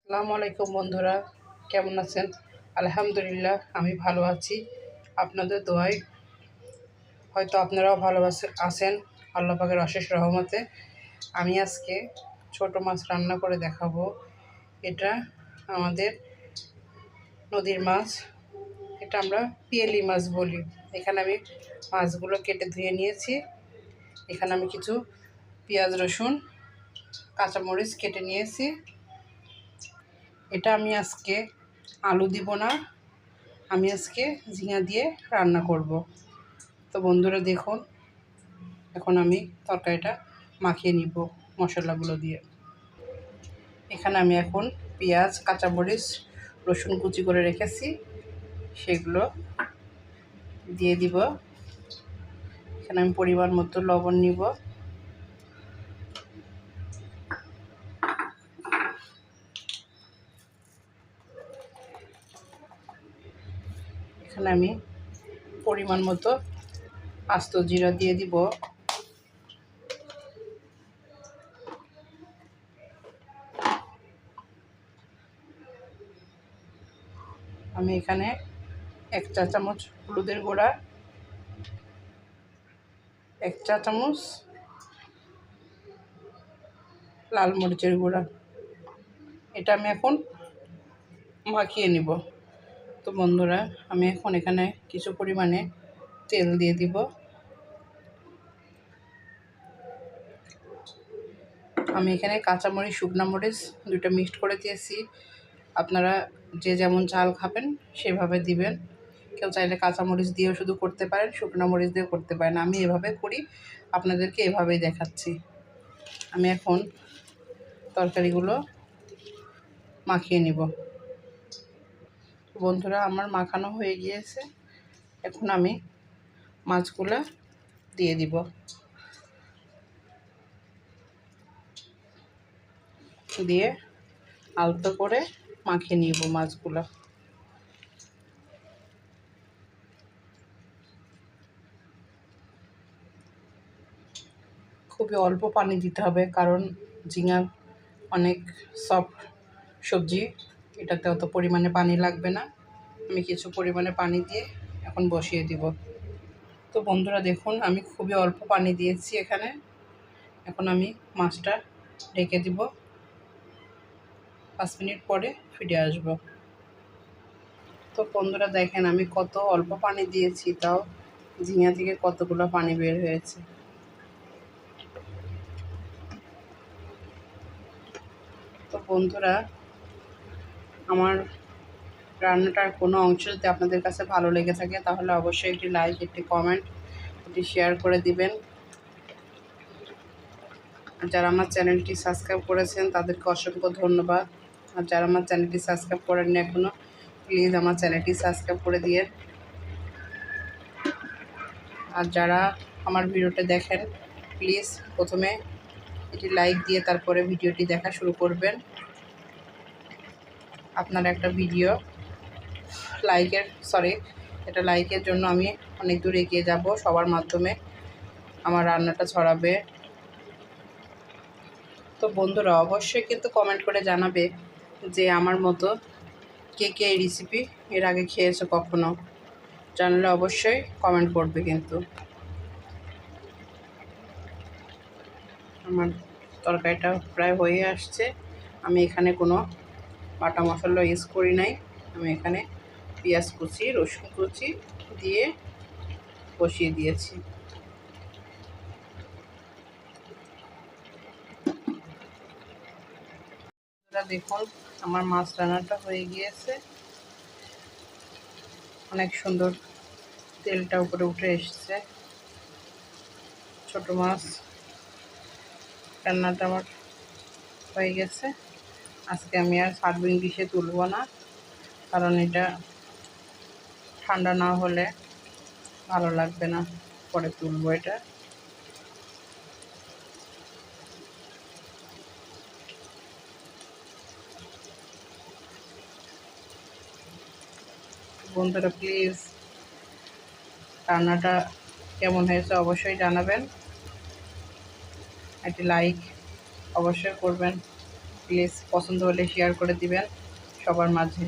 আসসালামু আলাইকুম বন্ধুরা, কেমন আছেন? আলহামদুলিল্লাহ আমি ভালো আছি। আপনাদের দোয়ায় হয়তো আপনারাও ভালো আছেন। আল্লাহ পাকের অশেষ রহমতে আমি আজকে ছোট মাছ রান্না করে দেখাবো। এটা আমাদের নদীর মাছ, এটা আমরা পিয়েলি মাছ বলি। এখানে আমি মাছগুলো কেটে ধুয়ে নিয়েছি। এখানে আমি কিছু পেঁয়াজ, রসুন, কাঁচামরিচ কেটে নিয়েছি। এটা আমি আজকে আলু দিব না, আমি আজকে ঝিঙা দিয়ে রান্না করব। তো বন্ধুরা দেখুন, এখন আমি তরকারিটা মাখিয়ে নিব মশলাগুলো দিয়ে। এখানে আমি এখন পেঁয়াজ, কাঁচামরিচ, রসুন কুচি করে রেখেছি, সেগুলো দিয়ে দিব। এখানে আমি পরিমাণ মতো লবণ নিব। এখানে আমি পরিমাণ মতো আস্ত জিরা দিয়ে দিব। আমি এখানে 1 চা চামচ হলুদের গুঁড়া, 1 চা চামচ লাল মরিচের গুঁড়া, এটা আমি এখন মাখিয়ে নিব। তো বন্ধুরা, আমি এখন এখানে কিছু পরিমাণে তেল দিয়ে দিব। আমি এখানে কাঁচামরিচ, শুকনো মরিচ দুটো মিক্সড করে দিয়েছি। আপনারা যে যেমন ঝাল খাবেন সেভাবে দিবেন। কেউ চাইলে কাঁচামরিচ দিয়েও শুধু করতে পারেন, শুকনো মরিচ দিয়েও করতে পারেন। আমি এভাবে করি, আপনাদেরকে এভাবেই দেখাচ্ছি। আমি এখন তরকারিগুলো মাখিয়ে নিব। বন্ধুরা, আমার মাখানো হয়ে গিয়েছে। এখন আমি মাছগুলো দিয়ে দিব। দিয়ে আলতো করে মাখিয়ে নিব মাছগুলো। খুবই অল্প পানি দিতে হবে, কারণ ঝিঙা অনেক সফট সবজি, এটাতে অত পরিমাণে পানি লাগবে না। আমি কিছু পরিমাণে পানি দিয়ে এখন বসিয়ে দিব। তো বন্ধুরা দেখুন, আমি খুবই অল্প পানি দিয়েছি এখানে। এখন আমি মাছটা ঢেকে দিব। 5 মিনিট পরে ফিরে আসব। তো বন্ধুরা দেখেন, আমি কত অল্প পানি দিয়েছি, তাও ঝিঙা থেকে কতগুলো পানি বের হয়েছে। তো বন্ধুরা, আমার রান্নাটার কোনো অংশ যদি আপনাদের কাছে ভালো লেগে থাকে, তাহলে অবশ্যই একটি লাইক, একটি কমেন্ট, একটি শেয়ার করে দিবেন। আর যারা আমার চ্যানেলটি সাবস্ক্রাইব করেছেন তাদেরকে অসংখ্য ধন্যবাদ। আর যারা আমার চ্যানেলটি সাবস্ক্রাইব করেননি এখনও, প্লিজ আমার চ্যানেলটি সাবস্ক্রাইব করে দিয়ে। আর যারা আমার ভিডিওটা দেখেন, প্লিজ প্রথমে এটি লাইক দিয়ে তারপরে ভিডিওটি দেখা শুরু করবেন। আপনার একটা ভিডিও এটা লাইকের জন্য আমি অনেক দূর এগিয়ে যাব, সবার মাধ্যমে আমার রান্নাটা ছড়াবে। তো বন্ধুরা, অবশ্যই কিন্তু কমেন্ট করে জানাবে যে আমার মতো কে কে এই রেসিপি এর আগে খেয়েছো কখনো। জানলে অবশ্যই কমেন্ট করবে কিন্তু। আমার তরকারিটা প্রায় হয়ে আসছে। আমি এখানে কোনো বাটা মশলা ইউজ করি নাই। আমি এখানে পেঁয়াজ কুচি, রসুন কুচি দিয়ে বসিয়ে দিয়েছি। দেখুন, আমার মাছ রান্নাটা হয়ে গিয়েছে। অনেক সুন্দর তেলটা উপরে উঠে এসছে। ছোট মাছ রান্নাটা আমার হয়ে গেছে। আজকে আমি আর সার্ভিং ডিশে তুলব না, কারণ এটা ঠান্ডা না হলে ভালো লাগবে না। পরে তুলবো এটা। বন্ধুরা, প্লিজ রান্নাটা কেমন হয়েছে অবশ্যই জানাবেন। একটি লাইক অবশ্যই করবেন। প্লিজ পছন্দ হলে শেয়ার করে দিবেন সবার মাঝে।